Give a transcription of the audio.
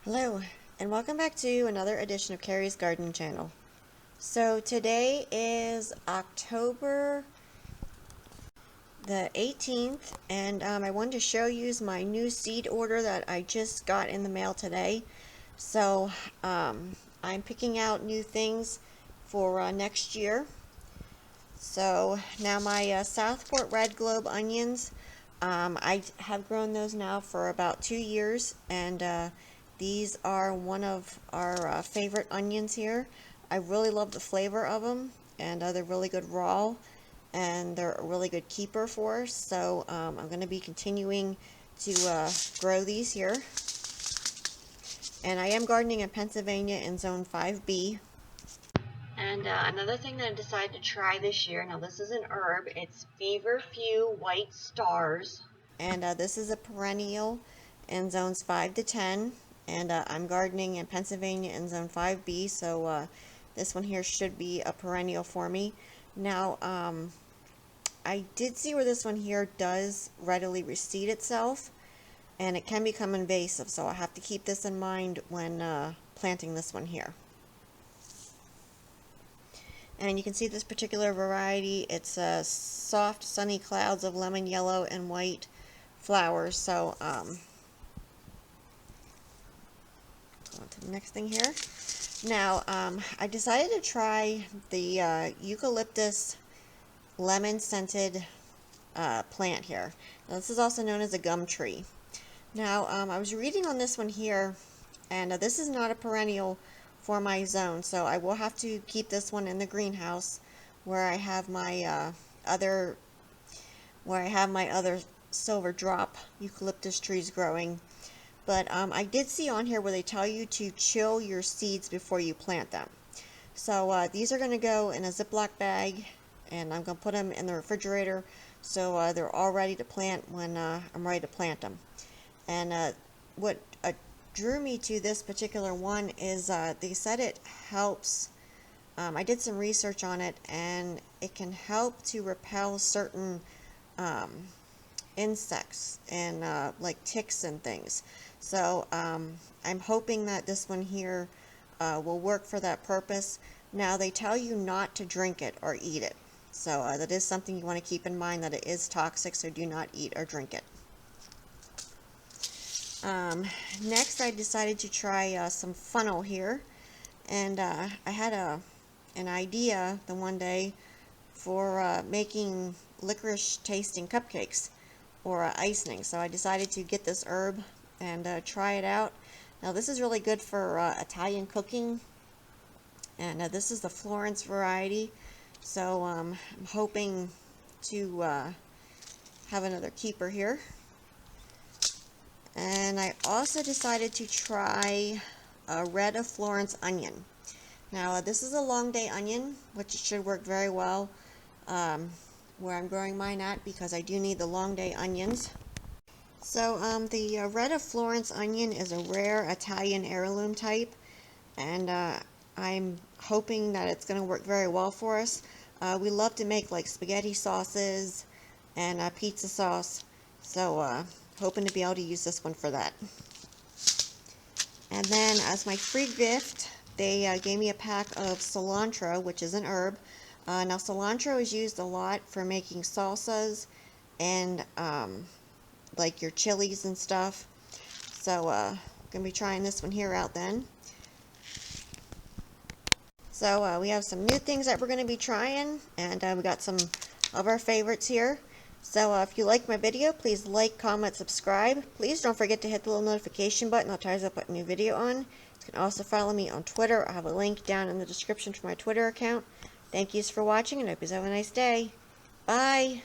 Hello, and welcome back to another edition of Carrie's Garden Channel. So today is October the 18th, and I wanted to show you my new seed order that I just got in the mail today. So I'm picking out new things for next year. So now my Southport Red Globe onions, I have grown those now for about 2 years, and these are one of our favorite onions here. I really love the flavor of them, and they're really good raw, and they're a really good keeper for us. So I'm going to be continuing to grow these here. And I am gardening in Pennsylvania in Zone 5B. And another thing that I decided to try this year, now this is an herb, it's feverfew white stars. And this is a perennial in zones 5 to 10. And I'm gardening in Pennsylvania in zone 5B, so this one here should be a perennial for me. Now, I did see where this one here does readily reseed itself, and it can become invasive, so I have to keep this in mind when planting this one here. And you can see this particular variety, it's soft sunny clouds of lemon yellow and white flowers. So on to the next thing here. Now I decided to try the eucalyptus lemon scented plant here. Now, this is also known as a gum tree. Now I was reading on this one here, and this is not a perennial for my zone, so I will have to keep this one in the greenhouse where I have my other silver drop eucalyptus trees growing. But I did see on here where they tell you to chill your seeds before you plant them. So these are going to go in a Ziploc bag, and I'm going to put them in the refrigerator so they're all ready to plant when I'm ready to plant them. And what drew me to this particular one is they said it helps. I did some research on it, and it can help to repel certain insects and like ticks and things. So I'm hoping that this one here will work for that purpose. Now they tell you not to drink it or eat it, so that is something you want to keep in mind, that it is toxic, so do not eat or drink it. Next I decided to try some funnel here, and I had an idea the one day for making licorice tasting cupcakes or icing. So I decided to get this herb and try it out. Now this is really good for Italian cooking, and this is the Florence variety, so I'm hoping to have another keeper here. And I also decided to try a red of Florence onion. Now this is a long day onion, which should work very well where I'm growing mine at, because I do need the long day onions. So the red of Florence onion is a rare Italian heirloom type, and I'm hoping that it's going to work very well for us. We love to make like spaghetti sauces and pizza sauce, so hoping to be able to use this one for that. And then as my free gift, they gave me a pack of cilantro, which is an herb. Now cilantro is used a lot for making salsas and like your chilies and stuff. So I'm going to be trying this one here out then. So we have some new things that we're going to be trying, and we got some of our favorites here. So if you like my video, please like, comment, subscribe. Please don't forget to hit the little notification button that tells you I put a new video on. You can also follow me on Twitter. I have a link down in the description for my Twitter account. Thank you for watching, and I hope you have a nice day. Bye!